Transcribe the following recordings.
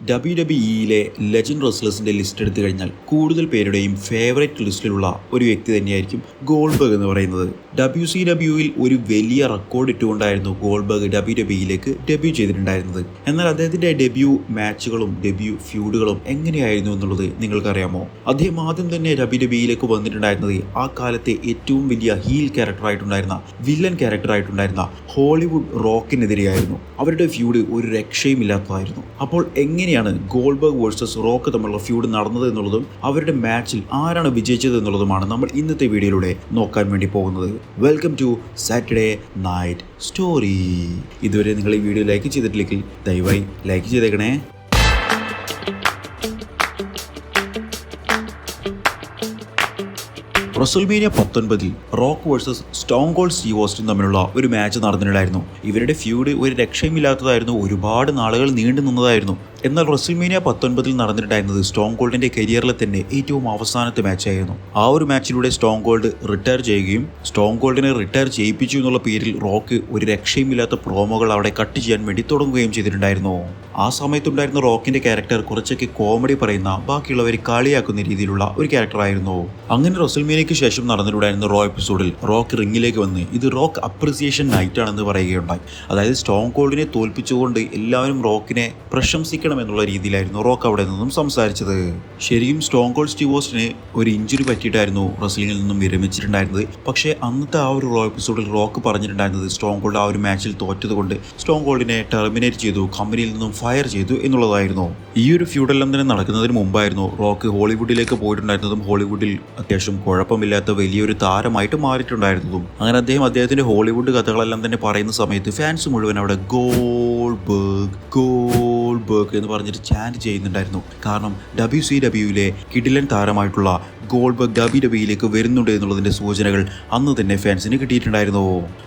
WWE legend റെസ്ലേഴ്സിൻ്റെ list എടുത്തു കഴിഞ്ഞാൽ കൂടുതൽ പേരുടെയും ഫേവറേറ്റ് ലിസ്റ്റിലുള്ള ഒരു വ്യക്തി തന്നെയായിരിക്കും ഗോൾഡ്ബർഗ് എന്ന് പറയുന്നത്. WCWയിൽ ഒരു വലിയ റെക്കോർഡ് ഇട്ടുകൊണ്ടായിരുന്നു ഗോൾഡ്ബർഗ് WWEയിലേക്ക് ഡെബ്യൂ ചെയ്തിട്ടുണ്ടായിരുന്നത്. എന്നാൽ അദ്ദേഹത്തിൻ്റെ ഡെബ്യൂ മാച്ചുകളും ഡെബ്യൂ ഫ്യൂഡുകളും എങ്ങനെയായിരുന്നു എന്നുള്ളത് നിങ്ങൾക്കറിയാമോ? അദ്ദേഹം ആദ്യം തന്നെ WWEയിലേക്ക് വന്നിട്ടുണ്ടായിരുന്നത് ആ കാലത്തെ ഏറ്റവും വലിയ ഹീൽ ക്യാരക്ടറായിട്ടുണ്ടായിരുന്ന വില്ലൻ ക്യാരക്ടറായിട്ടുണ്ടായിരുന്ന ഹോളിവുഡ് റോക്കിനെതിരെയായിരുന്നു. അവരുടെ ഫ്യൂഡ് ഒരു രക്ഷയുമില്ലാത്തതായിരുന്നു. അപ്പോൾ എങ്ങനെയാണ് ഗോൾഡ്ബർഗ് വേഴ്സസ് റോക്ക് തമ്മിലുള്ള ഫ്യൂഡ് നടന്നത് എന്നുള്ളതും അവരുടെ മാച്ചിൽ ആരാണ് വിജയിച്ചത് എന്നുള്ളതുമാണ് നമ്മൾ ഇന്നത്തെ വീഡിയോയിലൂടെ നോക്കാൻ വേണ്ടി പോകുന്നത്. Welcome to Saturday night story. ഇതുവരെ നിങ്ങൾ ഈ വീഡിയോ ലൈക്ക് ചെയ്തിട്ടില്ലെങ്കിൽ ദയവായി ലൈക്ക് ചെയ്തേക്കണേ. WrestleMania 19 Rock versus Stone Cold Steve Austin തമ്മിലുള്ള ഒരു മാച്ച് നടന്നിട്ടുണ്ടായിരുന്നു. ഇവരുടെ ഫ്യൂഡ് ഒരു രക്ഷയുമില്ലാത്തതായിരുന്നു, ഒരുപാട് നാളുകൾ നീണ്ടു നിന്നതായിരുന്നു. എന്നാൽ റസൽമേനിയ 19 നടന്നിട്ടുണ്ടായിരുന്നത് സ്റ്റോൺ കോൾഡിന്റെ കരിയറിലെ തന്നെ ഏറ്റവും അവസാനത്തെ മാച്ചായിരുന്നു. ആ ഒരു മാച്ചിലൂടെ സ്റ്റോൺ കോൾഡ് റിട്ടയർ ചെയ്യുകയും സ്റ്റോൺ കോൾഡിനെ റിട്ടയർ ചെയ്യിപ്പിച്ചു എന്നുള്ള പേരിൽ റോക്ക് ഒരു രക്ഷയുമില്ലാത്ത പ്രോമോകൾ അവിടെ കട്ട് ചെയ്യാൻ വേണ്ടി തുടങ്ങുകയും ചെയ്തിട്ടുണ്ടായിരുന്നു. ആ സമയത്തുണ്ടായിരുന്ന റോക്കിന്റെ ക്യാരക്ടർ കുറച്ചൊക്കെ കോമഡി പറയുന്ന, ബാക്കിയുള്ളവരെ കളിയാക്കുന്ന രീതിയിലുള്ള ഒരു ക്യാരക്ടറായിരുന്നു. അങ്ങനെ റസൽമേനിയയ്ക്ക് ശേഷം നടന്നിട്ടുണ്ടായിരുന്ന റോ എപ്പിസോഡിൽ റോക്ക് റിങ്ങിലേക്ക് വന്ന് ഇത് റോക്ക് അപ്രിസിയേഷൻ നൈറ്റ് ആണെന്ന് പറയുകയുണ്ടായി. അതായത് സ്റ്റോൺ കോൾഡിനെ തോൽപ്പിച്ചുകൊണ്ട് എല്ലാവരും റോക്കിനെ പ്രശംസിക്കണം എന്നുള്ള രീതിയിലായിരുന്നു റോക്ക് അവിടെ നിന്നും സംസാരിച്ചത്. ശരിക്കും സ്റ്റോൺ കോൾഡ് സ്റ്റീവ് ഓസ്റ്റിന് ഒരു ഇഞ്ചുറി പറ്റിയിട്ടായിരുന്നു റെസ്ലിംഗിൽ നിന്നും വിരമിച്ചിട്ടുണ്ടായിരുന്നത്. പക്ഷേ അന്നത്തെ ആ ഒരു റോ എപ്പിസോഡിൽ റോക്ക് പറഞ്ഞിട്ടുണ്ടായിരുന്നത് സ്റ്റോൺ കോൾഡ് ആ ഒരു മാച്ചിൽ തോറ്റതുകൊണ്ട് സ്റ്റോൺ കോൾഡിനെ ടെർമിനേറ്റ് ചെയ്തു, കമ്പനിയിൽ നിന്നും ഫയർ ചെയ്തു എന്നുള്ളതായിരുന്നു. ഈ ഒരു ഫ്യൂഡെല്ലാം തന്നെ നടക്കുന്നതിന് മുമ്പായിരുന്നു റോക്ക് ഹോളിവുഡിലേക്ക് പോയിട്ടുണ്ടായിരുന്നതും ഹോളിവുഡിൽ അത്യാവശ്യം കുഴപ്പമില്ലാത്ത വലിയൊരു താരമായിട്ട് മാറിയിട്ടുണ്ടായിരുന്നതും. അങ്ങനെ അദ്ദേഹത്തിന്റെ ഹോളിവുഡ് കഥകളെല്ലാം തന്നെ പറയുന്ന സമയത്ത് ഫാൻസ് മുഴുവൻ അവിടെ ഗോൾഡ്ബർഗ് എന്ന് പറഞ്ഞിട്ട് ചാൻറ്റ് ചെയ്യുന്നുണ്ടായിരുന്നു. കാരണം WCWയിലെ കിടിലൻ താരമായിട്ടുള്ള ഗോൾഡ്ബർഗ് WWEയിലേക്ക് വരുന്നുണ്ട് എന്നുള്ളതിന്റെ സൂചനകൾ അന്ന് തന്നെ ഫാൻസിന് കിട്ടിയിട്ടുണ്ടായിരുന്നു.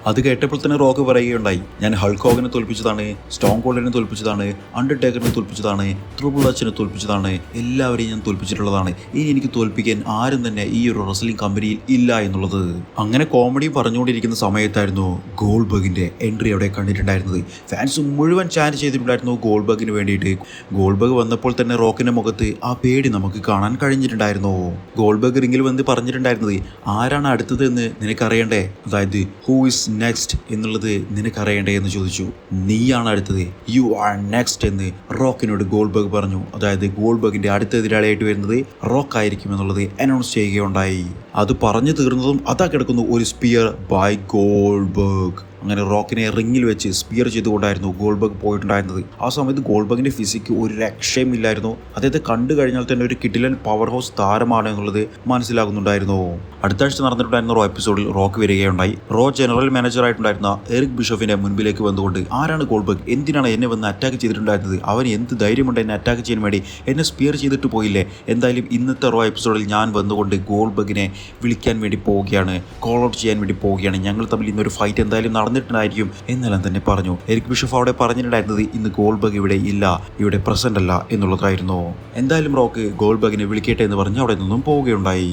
അത് കേട്ടപ്പോൾ തന്നെ റോക്ക് പറയുകയുണ്ടായി, ഞാൻ ഹൾക്ക് ഹോഗനെ തോൽപ്പിച്ചതാണ്, സ്റ്റോൺ കോൾഡിനെ തോൽപ്പിച്ചതാണ്, അണ്ടർടേക്കറിനെ തോൽപ്പിച്ചതാണ്, ട്രിപ്പിൾ എച്ചിനെ തോൽപ്പിച്ചതാണ്, എല്ലാവരെയും ഞാൻ തോൽപ്പിച്ചിട്ടുള്ളതാണ്. ഇനി എനിക്ക് തോൽപ്പിക്കാൻ ആരും തന്നെ ഈ ഒരു റെസ്ലിംഗ് കമ്പനിയിൽ ഇല്ല എന്നുള്ളത്. അങ്ങനെ കോമഡി പറഞ്ഞുകൊണ്ടിരിക്കുന്ന സമയത്തായിരുന്നു ഗോൾഡ്ബർഗിന്റെ എൻട്രി അവിടെ കണ്ടിട്ടുണ്ടായിരുന്നത്. ഫാൻസ് മുഴുവൻ ചാൻറ്റ് ചെയ്തിട്ടുണ്ടായിരുന്നു ഗോൾഡ്ബർഗിന് വേണ്ടിയിട്ട്. ഗോൾഡ്ബർഗ് വന്നപ്പോൾ തന്നെ റോക്കിന്റെ മുഖത്ത് ആ പേടി നമുക്ക് കാണാൻ കഴിഞ്ഞിട്ടുണ്ടായിരുന്നു. ഗോൾഡ്ബർഗ് റിംഗിൽ വന്ന് പറഞ്ഞിട്ടുണ്ടായിരുന്നത്, ആരാണ് അടുത്തത് എന്ന് നിനക്കറിയണ്ടേ, അതായത് ഹൂ ഇസ് നെക്സ്റ്റ് എന്നുള്ളത് നിനക്കറിയണ്ടേ എന്ന് ചോദിച്ചു. നീയാണ് അടുത്തത്, യു ആർ നെക്സ്റ്റ് എന്ന് റോക്കിനോട് ഗോൾഡ്ബർഗ് പറഞ്ഞു. അതായത് ഗോൾഡ്ബർഗിന്റെ അടുത്ത എതിരാളിയായിട്ട് വരുന്നത് റോക്ക് ആയിരിക്കും എന്നുള്ളത് അനൗൺസ് ചെയ്യുകയുണ്ടായി. അത് പറഞ്ഞു തീർന്നതും അതാ കിടക്കുന്നു ഒരു സ്പിയർ ബൈ ഗോൾഡ്ബർഗ്. അങ്ങനെ റോക്കിനെ റിങ്ങിൽ വെച്ച് സ്പിയർ ചെയ്തുകൊണ്ടായിരുന്നു ഗോൾഡ്ബർഗ് പോയിട്ടുണ്ടായിരുന്നത്. ആ സമയത്ത് ഗോൾഡ്ബർഗിന്റെ ഫിസിക്ക് ഒരു രക്ഷയുമില്ലായിരുന്നു. അദ്ദേഹത്തെ കണ്ടു കഴിഞ്ഞാൽ തന്നെ ഒരു കിടിലൻ പവർ ഹൗസ് താരമാണ് എന്നുള്ളത് മനസ്സിലാകുന്നുണ്ടായിരുന്നു. അടുത്ത ആഴ്ച നടന്നിട്ടുണ്ടായിരുന്ന റോ എപ്പിസോഡിൽ റോക്ക് വരികയുണ്ടായി. റോ ജനറൽ മാനേജർ ആയിട്ടുണ്ടായിരുന്ന എറിക് ബിഷോഫിന്റെ മുൻപിലേക്ക് വന്നുകൊണ്ട്, ആരാണ് ഗോൾഡ്ബർഗ്, എന്തിനാണ് എന്നെ വന്ന് അറ്റാക്ക് ചെയ്തിട്ടുണ്ടായിരുന്നത്, അവൻ എന്ത് ധൈര്യമുണ്ട് എന്നെ അറ്റാക്ക് ചെയ്യാൻ വേണ്ടി, എന്നെ സ്പിയർ ചെയ്തിട്ട് പോയില്ലേ, എന്തായാലും ഇന്നത്തെ റോ എപ്പിസോഡിൽ ഞാൻ വന്നുകൊണ്ട് ഗോൾഡ്ബർഗിനെ വിളിക്കാൻ വേണ്ടി പോവുകയാണ്, കോൾ ഔട്ട് ചെയ്യാൻ വേണ്ടി പോവുകയാണ്, ഞങ്ങൾ തമ്മിൽ ഇന്നൊരു ഫൈറ്റ് എന്തായാലും നടന്നിട്ടുണ്ടായിരിക്കും എന്നെല്ലാം തന്നെ പറഞ്ഞു. എറിക് ബിഷോഫ് അവിടെ പറഞ്ഞിട്ടുണ്ടായിരുന്നത് ഇന്ന് ഗോൾഡ്ബർഗ് ഇവിടെ ഇല്ല, ഇവിടെ പ്രസന്റ് അല്ല എന്നുള്ളതായിരുന്നു. എന്തായാലും റോക്ക് ഗോൾഡ്ബർഗിനെ വിളിക്കട്ടെ എന്ന് പറഞ്ഞ് അവിടെ നിന്നും പോവുകയുണ്ടായി.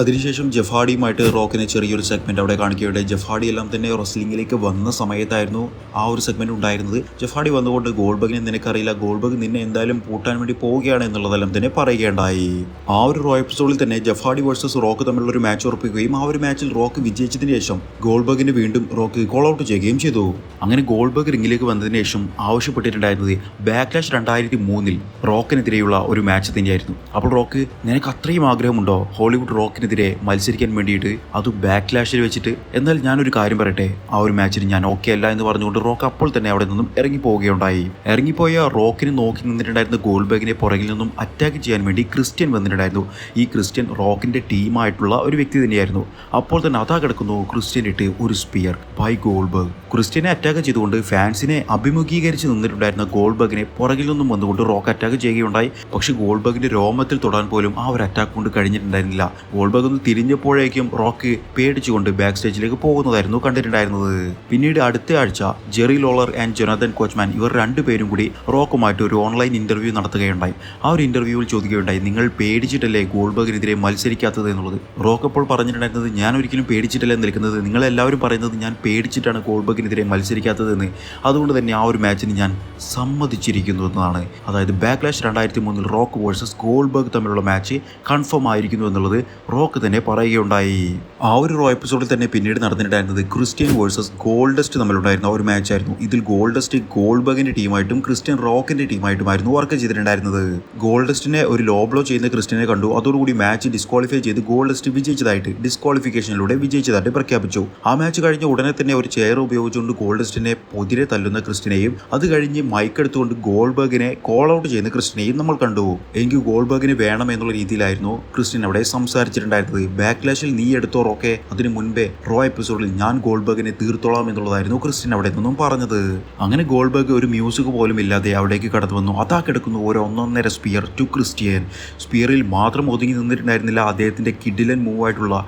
അതിനുശേഷം ജെഫ് ഹാർഡിയുമായിട്ട് റോക്കിനെ ചെറിയൊരു സെഗ്മെന്റ് അവിടെ കാണിക്കുകയുണ്ടായി. ജെഫ് ഹാർഡി എല്ലാം തന്നെ റെസ്ലിംഗിലേക്ക് വന്ന സമയത്തായിരുന്നു ആ ഒരു സെഗ്മെന്റ് ഉണ്ടായിരുന്നത്. ജെഫ് ഹാർഡി വന്നുകൊണ്ട് ഗോൾഡ്ബർഗിനെ നിനക്കറിയില്ല, ഗോൾഡ്ബർഗ് നിന്നെ എന്തായാലും പൂട്ടാൻ വേണ്ടി പോവുകയാണ് എന്നുള്ളതെല്ലാം തന്നെ പറയുകയുണ്ടായി. ആ ഒരു റോ എപ്പിസോഡിൽ തന്നെ ജെഫ് ഹാർഡി വേഴ്സസ് റോക്ക് തമ്മിലുള്ള ഒരു മാച്ച് ഉറപ്പിക്കുകയും ആ ഒരു മാച്ചിൽ റോക്ക് വിജയിച്ചതിന് ശേഷം ഗോൾഡ്ബർഗിനെ വീണ്ടും റോക്ക് കോൾ ഔട്ട് ചെയ്യുകയും ചെയ്തു. അങ്ങനെ ഗോൾഡ്ബർഗ് റിംഗിലേക്ക് വന്നതിന് ശേഷം ആവശ്യപ്പെട്ടിട്ടുണ്ടായിരുന്നത് ബാക്ക്ലാഷ് 2003 റോക്കിനെതിരെയുള്ള ഒരു മാച്ച് തന്നെയായിരുന്നു. അപ്പോൾ റോക്ക്, നിനക്ക് അത്രയും ആഗ്രഹമുണ്ടോ ഹോളിവുഡ് റോക്കിനെതിരെ മത്സരിക്കാൻ വേണ്ടിയിട്ട്, അതും ബാക്ക്ലാഷിൽ വെച്ചിട്ട്? എന്നാൽ ഞാനൊരു കാര്യം പറയട്ടെ, ആ ഒരു മാച്ചിന് ഞാൻ ഓക്കെ അല്ല എന്ന് പറഞ്ഞുകൊണ്ട് റോക്ക് അപ്പോൾ തന്നെ അവിടെ നിന്നും ഇറങ്ങിപ്പോവുകയുണ്ടായി. ഇറങ്ങിപ്പോയ റോക്കിനെ നോക്കി നിന്നിട്ടുണ്ടായിരുന്ന ഗോൾഡ്ബർഗിനെ പുറകിൽ നിന്നും അറ്റാക്ക് ചെയ്യാൻ വേണ്ടി ക്രിസ്ത്യൻ വന്നിട്ടുണ്ടായിരുന്നു. ഈ ക്രിസ്ത്യൻ റോക്കിന്റെ ടീമായിട്ടുള്ള ഒരു വ്യക്തി തന്നെയായിരുന്നു. അപ്പോൾ തന്നെ അതാ കിടക്കുന്നു ക്രിസ്ത്യൻ ഇട്ട് ഒരു സ്പിയർ ബൈ ഗോൾഡ്ബർഗ്. ക്രിസ്ത്യനെ അറ്റാക്ക് ചെയ്തുകൊണ്ട് ഫാൻസിനെ അഭിമുഖീകരിച്ച് നിന്നിട്ടുണ്ടായിരുന്ന ഗോൾഡ്ബർഗിനെ പുറകിൽ നിന്നും വന്നുകൊണ്ട് റോക്ക് അറ്റാക്ക് ചെയ്യുകയുണ്ടായി. പക്ഷെ ഗോൾഡ്ബർഗിന്റെ രോമത്തിൽ തൊടാൻ പോലും ആ ഒരു അറ്റാക്ക് കൊണ്ട് കഴിഞ്ഞിട്ടുണ്ടായിരുന്നില്ല. ഗോൾബർഗ് ഒന്ന് തിരിഞ്ഞപ്പോഴേക്കും റോക്ക് പേടിച്ചുകൊണ്ട് ബാക്ക് സ്റ്റേജിലേക്ക് പോകുന്നതായിരുന്നു കണ്ടിട്ടുണ്ടായിരുന്നത്. പിന്നീട് അടുത്ത ആഴ്ച ജെറി ലോളർ ആൻഡ് ജൊനാഥൻ കോച്ച്മാൻ ഇവർ രണ്ടുപേരും കൂടി റോക്കുമായിട്ട് ഒരു ഓൺലൈൻ ഇന്റർവ്യൂ നടത്തുകയുണ്ടായി. ആ ഒരു ഇന്റർവ്യൂവിൽ ചോദിക്കുകയുണ്ടായി, നിങ്ങൾ പേടിച്ചിട്ടല്ലേ ഗോൾബർഗിനെതിരെ മത്സരിക്കാത്തത് എന്നുള്ളത്. റോക്ക് അപ്പോൾ പറഞ്ഞിട്ടുണ്ടായിരുന്നത്, ഞാൻ ഒരിക്കലും പേടിച്ചിട്ടല്ല നിൽക്കുന്നത്, നിങ്ങളെല്ലാവരും പറയുന്നത് ഞാൻ പേടിച്ചിട്ടാണ് ഗോൾബർഗിനെതിരെ മത്സരിക്കാത്തതെന്ന്, അതുകൊണ്ട് തന്നെ ആ ഒരു മാച്ചിന് ഞാൻ സമ്മതിച്ചിരിക്കുന്നു എന്നതാണ്. അതായത് ബാക്ക്ലാഷ് 2003 റോക്ക് വേഴ്സസ് ഗോൾബർഗ് തമ്മിലുള്ള മാച്ച് കൺഫേം ആയിരിക്കുന്നു എന്നുള്ളത് റോക്ക് തന്നെ പറയുകയുണ്ടായി. ആ ഒരു റോ എപ്പിസോഡിൽ തന്നെ പിന്നീട് നടന്നിട്ടുണ്ടായിരുന്നത് ക്രിസ്ത്യൻ വേഴ്സസ് ഗോൾഡസ്റ്റ് തമ്മിലുണ്ടായിരുന്ന ഒരു മാച്ചായിരുന്നു. ഇതിൽ ഗോൾഡസ്റ്റ് ഗോൾബർഗിന്റെ ടീമായിട്ടും ക്രിസ്ത്യൻ റോക്കിന്റെ ടീമായിട്ടുമായിരുന്നു വർക്ക് ചെയ്തിട്ടുണ്ടായിരുന്നത്. ഗോൾഡസ്റ്റിനെ ഒരു ലോ ബ്ലോ ചെയ്യുന്ന ക്രിസ്ത്യനെ കണ്ടു. അതോടുകൂടി മാച്ച് ഡിസ്ക്വാളിഫൈ ചെയ്ത് ഗോൾഡസ്റ്റ് വിജയിച്ചതായിട്ട് ഡിസ്ക്വാളിഫിക്കേഷനിലൂടെ വിജയിച്ചതായിട്ട് പ്രഖ്യാപിച്ചു. ആ മാച്ച് കഴിഞ്ഞ ഉടനെ തന്നെ ഒരു ചെയർ ഉപയോഗിച്ചുകൊണ്ട് ഗോൾഡസ്റ്റിനെ പൊതിരെ തല്ലുന്ന ക്രിസ്ത്യനെയും അത് കഴിഞ്ഞ് മൈക്ക് എടുത്തുകൊണ്ട് ഗോൾബർഗിനെ കോൾ ഔട്ട് ചെയ്യുന്ന ക്രിസ്ത്യനെയും നമ്മൾ കണ്ടു. എനിക്ക് ഗോൾബർഗിന് വേണം എന്നുള്ള രീതിയിലായിരുന്നു ക്രിസ്ത്യൻ അവിടെ സംസാരിച്ചിട്ടുണ്ടായിരുന്നത്. ബാക്ക്ലാഷിൽ നീ എടുത്തോ റോക്കെ, അതിനു മുൻപേ റോ എപ്പിസോഡിൽ ഞാൻ ഗോൾബർഗിനെ തീർത്തോളാം എന്നുള്ളതായിരുന്നു ക്രിസ്ത്യൻ അവിടെ നിന്നും പറഞ്ഞത്. അങ്ങനെ ഗോൾബർഗ് ഒരു മ്യൂസിക് പോലും ഇല്ലാതെ അവിടേക്ക് കടന്നു വന്നു. അതാ കിടക്കുന്നു ഒരു 1.5 സ്പിയർ ടു ക്രിസ്ത്യൻ. സ്പിയറിൽ മാത്രം ഒതുങ്ങി നിന്നിട്ടുണ്ടായിരുന്നില്ല, അദ്ദേഹത്തിന്റെ കിഡിലൻ മൂവ് ആയിട്ടുള്ള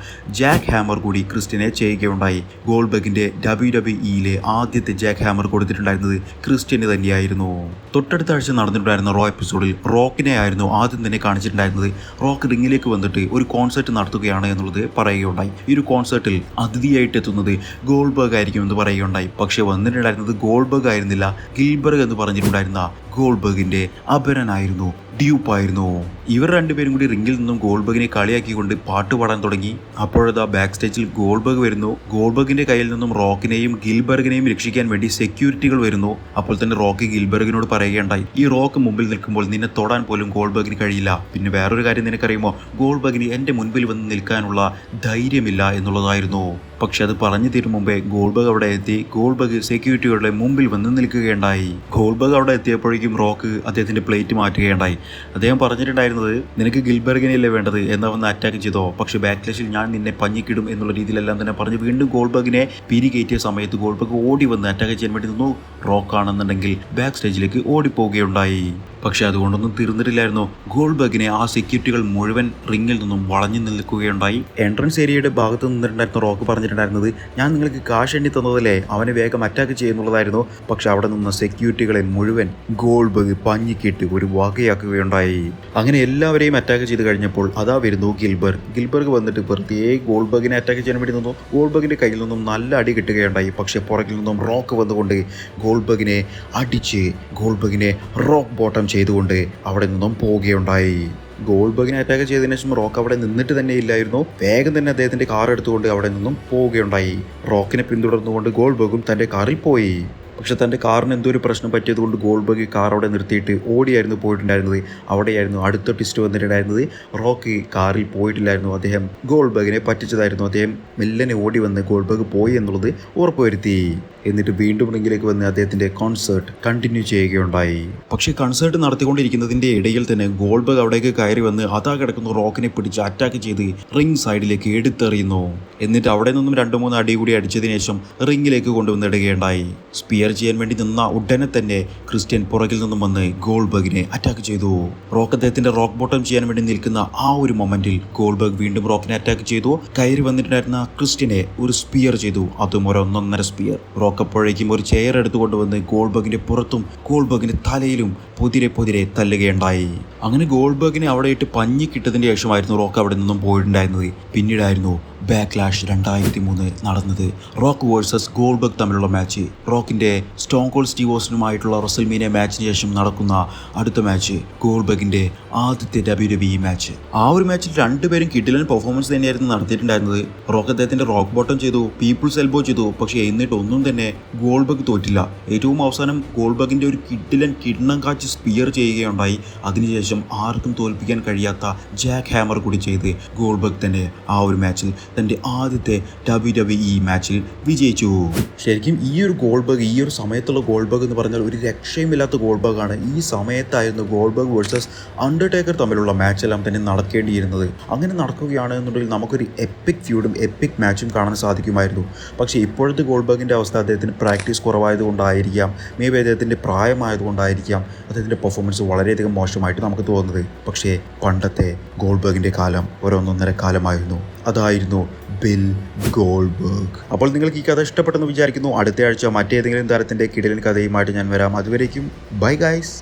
ജാക്ക് ഹാമർ കൂടി ക്രിസ്ത്യനെ ചെയ്യുകയുണ്ടായി. ഗോൾബർഗിന്റെ WWE ആദ്യത്തെ ജാക്ക് ഹാമർ കൊടുത്തിട്ടുണ്ടായിരുന്നത് ക്രിസ്ത്യന് തന്നെയായിരുന്നു. തൊട്ടടുത്ത ആഴ്ച നടന്നിട്ടുണ്ടായിരുന്ന റോ എപ്പിസോഡിൽ റോക്കിനെ ആയിരുന്നു ആദ്യം തന്നെ കാണിച്ചിട്ടുണ്ടായിരുന്നത്. റോക്ക് റിങ്ങിലേക്ക് വന്നിട്ട് ഒരു കോൺസെർട്ട് നടത്തുകയാണ് എന്നുള്ളത് പറയുകയുണ്ടായി. ഈ ഒരു കോൺസെർട്ടിൽ അതിഥിയായിട്ട് എത്തുന്നത് ഗോൾബർഗ് ആയിരിക്കും എന്ന് പറയുകയുണ്ടായി. പക്ഷെ വന്നിട്ടുണ്ടായിരുന്നത് ഗോൾബർഗ് ആയിരുന്നില്ല, ഗിൽബർഗ് എന്ന് പറഞ്ഞിട്ടുണ്ടായിരുന്ന ഗോൾബർഗിന്റെ അപരനായിരുന്നു, ഡ്യൂപ്പായിരുന്നു. ഇവർ രണ്ടുപേരും കൂടി റിംഗിൽ നിന്നും ഗോൾബർഗിനെ കളിയാക്കിക്കൊണ്ട് പാട്ട് പാടാൻ തുടങ്ങി. അപ്പോഴതാ ബാക്ക് സ്റ്റേജിൽ ഗോൾബർഗ് വരുന്നു. ഗോൾബർഗിന്റെ കയ്യിൽ നിന്നും റോക്കിനെയും ഗിൽബർഗിനെയും രക്ഷിക്കാൻ വേണ്ടി സെക്യൂരിറ്റികൾ വരുന്നു. അപ്പോൾ തന്നെ റോക്ക് ഗിൽബർഗിനോട് പറയുകയുണ്ടായി, ഈ റോക്ക് മുമ്പിൽ നിൽക്കുമ്പോൾ നിന്നെ തൊടാൻ പോലും ഗോൾബർഗിന് കഴിയില്ല. പിന്നെ വേറൊരു കാര്യം നിനക്കറിയുമോ, ഗോൾബർഗിന് എന്റെ മുൻപിൽ വന്ന് നിൽക്കാനുള്ള ധൈര്യമില്ല എന്നുള്ളതായിരുന്നു. പക്ഷെ അത് പറഞ്ഞു തീരും മുമ്പേ ഗോൾബർഗ് അവിടെ എത്തി. ഗോൾബർഗ് സെക്യൂരിറ്റികളുടെ മുമ്പിൽ വന്ന് നിൽക്കുകയുണ്ടായി. ഗോൾബർഗ് അവിടെ എത്തിയപ്പോഴേക്കും റോക്ക് അദ്ദേഹത്തിന്റെ പ്ലേറ്റ് മാറ്റുകയുണ്ടായി. അദ്ദേഹം പറഞ്ഞിട്ടുണ്ടായിരുന്നത്, നിനക്ക് ഗിൽബർഗിനെയല്ലേ വേണ്ടത്, എന്നാ വന്ന് അറ്റാക്ക് ചെയ്തോ, പക്ഷെ ബാക്ക്ലാഷിൽ ഞാൻ നിന്നെ പഞ്ഞിക്കിടും എന്നുള്ള രീതിയിലെല്ലാം തന്നെ പറഞ്ഞ് വീണ്ടും ഗോൾബർഗിനെ പിരികയറ്റിയ സമയത്ത് ഗോൾബർഗ് ഓടി വന്ന് അറ്റാക്ക് ചെയ്യാൻ വേണ്ടി നിന്നു. റോക്ക് ആണെന്നുണ്ടെങ്കിൽ ബാക്ക് സ്റ്റേജിലേക്ക് ഓടിപ്പോവുകയുണ്ടായി. പക്ഷെ അതുകൊണ്ടൊന്നും തീർന്നിട്ടില്ലായിരുന്നു. ഗോൾബർഗിനെ ആ സെക്യൂരിറ്റികൾ മുഴുവൻ റിങ്ങിൽ നിന്നും വളഞ്ഞു നിൽക്കുകയുണ്ടായി. എൻട്രൻസ് ഏരിയയുടെ ഭാഗത്ത് നിന്നിട്ടുണ്ടായിരുന്ന റോക്ക് പറഞ്ഞിട്ടുണ്ടായിരുന്നത്, ഞാൻ നിങ്ങൾക്ക് കാശ് എണ്ണി തന്നതല്ലേ, അവനെ വേഗം അറ്റാക്ക് ചെയ്യുന്നുള്ളതായിരുന്നു. പക്ഷെ അവിടെ നിന്ന് സെക്യൂരിറ്റികളെ മുഴുവൻ ഗോൾബർഗ് പഞ്ഞിക്കിട്ട് ഒരു വകയാക്കുകയുണ്ടായി. അങ്ങനെ എല്ലാവരെയും അറ്റാക്ക് ചെയ്ത് കഴിഞ്ഞപ്പോൾ അതാ വരുന്നു ഗിൽബർഗ്. ഗിൽബർഗ് വന്നിട്ട് വെറുതെ ഗോൾബർഗിനെ അറ്റാക്ക് ചെയ്യാൻ വേണ്ടി നിന്നു. ഗോൾബർഗിന്റെ കയ്യിൽ നിന്നും നല്ല അടി കിട്ടുകയുണ്ടായി. പക്ഷെ പുറകിൽ നിന്നും റോക്ക് വന്നുകൊണ്ട് ഗോൾബർഗിനെ അടിച്ച് ഗോൾബർഗിനെ റോക്ക് ബോട്ടം ചെയ്തുകൊണ്ട് അവിടെ നിന്നും പോവുകയുണ്ടായി. ഗോൾബർഗിനെ അറ്റാക്ക് ചെയ്തതിനു ശേഷം റോക്ക് അവിടെ നിന്നിട്ട് തന്നെ ഇല്ലായിരുന്നു. വേഗം തന്നെ അദ്ദേഹത്തിന്റെ കാർ എടുത്തുകൊണ്ട് അവിടെ നിന്നും പോവുകയുണ്ടായി. റോക്കിനെ പിന്തുടർന്നുകൊണ്ട് ഗോൾബർഗും തന്റെ കാറിൽ പോയി. പക്ഷെ തൻ്റെ കാറിന് എന്തോ ഒരു പ്രശ്നം പറ്റിയതുകൊണ്ട് ഗോൾബർഗ് കാർ അവിടെ നിർത്തിയിട്ട് ഓടിയായിരുന്നു പോയിട്ടുണ്ടായിരുന്നത്. അവിടെയായിരുന്നു അടുത്ത ട്വിസ്റ്റ് വന്നിട്ടുണ്ടായിരുന്നത്. റോക്ക് കാറിൽ പോയിട്ടില്ലായിരുന്നു, അദ്ദേഹം ഗോൾബർഗിനെ പറ്റിച്ചതായിരുന്നു. അദ്ദേഹം മെല്ലനെ ഓടി വന്ന് ഗോൾബർഗ് പോയി എന്നുള്ളത് ഉറപ്പുവരുത്തി. എന്നിട്ട് വീണ്ടും റിംഗിലേക്ക് വന്ന് അദ്ദേഹത്തിന്റെ കോൺസേർട്ട് കണ്ടിന്യൂ ചെയ്യുകയുണ്ടായി. പക്ഷേ കൺസേർട്ട് നടത്തിക്കൊണ്ടിരിക്കുന്നതിന്റെ ഇടയിൽ തന്നെ ഗോൾബർഗ് അവിടേക്ക് കയറി വന്ന് അതാ കിടക്കുന്ന റോക്കിനെ പിടിച്ച് അറ്റാക്ക് ചെയ്ത് റിംഗ് സൈഡിലേക്ക് എടുത്തെറിയുന്നു. എന്നിട്ട് അവിടെ നിന്നും 2-3 അടി കൂടി അടിച്ചതിന് ശേഷം റിംഗിലേക്ക് കൊണ്ടുവന്നിടുകയുണ്ടായി. സ്പിയർ ചെയ്യാൻ വേണ്ടി നിന്ന ഉടനെ തന്നെ ക്രിസ്ത്യൻ പുറകിൽ നിന്നും വന്ന് ഗോൾബർഗിനെ അറ്റാക്ക് ചെയ്തു. റോക്ക് അദ്ദേഹത്തിന്റെ റോക്ക് ബോട്ടം ചെയ്യാൻ വേണ്ടി നിൽക്കുന്ന ആ ഒരു മൊമെന്റിൽ ഗോൾബർഗ് വീണ്ടും റോക്കിനെ അറ്റാക്ക് ചെയ്തു. കയറി വന്നിട്ടുണ്ടായിരുന്ന ക്രിസ്ത്യനെ ഒരു സ്പിയർ ചെയ്തു, അതും ഒരു 1.5 സ്പിയർ. റോക്ക് അപ്പോഴേക്കും ഒരു ചെയർ എടുത്തുകൊണ്ടുവന്ന് ഗോൾബർഗിന്റെ പുറത്തും ഗോൾബർഗിന്റെ തലയിലും പൊതിരെ തല്ലുകയുണ്ടായി. അങ്ങനെ ഗോൾബർഗിനെ അവിടെ ഇട്ട് പഞ്ഞി കിട്ടതിന് ശേഷമായിരുന്നു റോക്ക് അവിടെ നിന്നും പോയിട്ടുണ്ടായിരുന്നത്. പിന്നീടായിരുന്നു ബാക്ക്ലാഷ് 2003 നടന്നത്. റോക്ക് വേഴ്സസ് ഗോൾബർഗ് തമ്മിലുള്ള മാച്ച്. റോക്കിന്റെ സ്റ്റോൺ കോൾഡ് സ്റ്റീവ് ഓസ്റ്റിനുമായിട്ടുള്ള റെസൽമേനിയ മാച്ചിന് ശേഷം നടക്കുന്ന അടുത്ത മാച്ച് ഗോൾബർഗിന്റെ ആദ്യത്തെ WWE മാച്ച്. ആ ഒരു മാച്ചിൽ രണ്ടുപേരും കിടിലൻ പെർഫോമൻസ് തന്നെയായിരുന്നു നടത്തിയിട്ടുണ്ടായിരുന്നത്. റോക്ക് അദ്ദേഹത്തിന്റെ റോക്ക് ബോട്ടം ചെയ്തു, പീപ്പിൾസ് എൽബോ ചെയ്തു. പക്ഷേ എന്നിട്ട് ഒന്നും തന്നെ ഗോൾബർഗ് തോറ്റില്ല. ഏറ്റവും അവസാനം ഗോൾബർഗിന്റെ ഒരു കിണ്ണം കാച്ചി സ്പിയർ ചെയ്യുകയുണ്ടായി. അതിനുശേഷം ആർക്കും തോൽപ്പിക്കാൻ കഴിയാത്ത ജാക്ക് ഹാമർ കൂടി ചെയ്ത് ഗോൾബർഗ് തന്നെ ആ ഒരു മാച്ചിൽ തൻ്റെ ആദ്യത്തെ WWE മാച്ചിൽ വിജയിച്ചു. ശരിക്കും ഈ ഒരു ഗോൾബർഗ്, ഈ ഒരു സമയത്തുള്ള ഗോൾബർഗ് എന്ന് പറഞ്ഞാൽ ഒരു രക്ഷയുമില്ലാത്ത ഗോൾബർഗ് ആണ്. ഈ സമയത്തായിരുന്നു ഗോൾബർഗ് വേഴ്സസ് അണ്ടർടേക്കർ തമ്മിലുള്ള മാച്ചെല്ലാം തന്നെ നടക്കേണ്ടിയിരുന്നത്. അങ്ങനെ നടക്കുകയാണ് എന്നുണ്ടെങ്കിൽ നമുക്കൊരു എപ്പിക് ഫ്യൂഡും എപ്പിക് മാച്ചും കാണാൻ സാധിക്കുമായിരുന്നു. പക്ഷേ ഇപ്പോഴത്തെ ഗോൾബർഗിൻ്റെ അവസ്ഥ അദ്ദേഹത്തിന് പ്രാക്ടീസ് കുറവായതുകൊണ്ടായിരിക്കാം, മേ ബി അദ്ദേഹത്തിൻ്റെ പ്രായമായതുകൊണ്ടായിരിക്കാം, അദ്ദേഹത്തിൻ്റെ പെർഫോമൻസ് വളരെയധികം മോശമായിട്ട് നമുക്ക് തോന്നുന്നത്. പക്ഷേ പണ്ടത്തെ ഗോൾഡ്ബർഗിൻ്റെ കാലം ഒരൊന്നൊന്നര കാലമായിരുന്നു. അതായിരുന്നു ബിൽ ഗോൾഡ്ബർഗ്. അപ്പോൾ നിങ്ങൾക്ക് ഈ കഥ ഇഷ്ടപ്പെട്ടെന്ന് വിചാരിക്കുന്നു. അടുത്ത ആഴ്ച മറ്റേതെങ്കിലും താരത്തിൻ്റെ കിടിലൻ കഥയുമായിട്ട് ഞാൻ വരാം. അതുവരേക്കും ബൈ ഗൈസ്.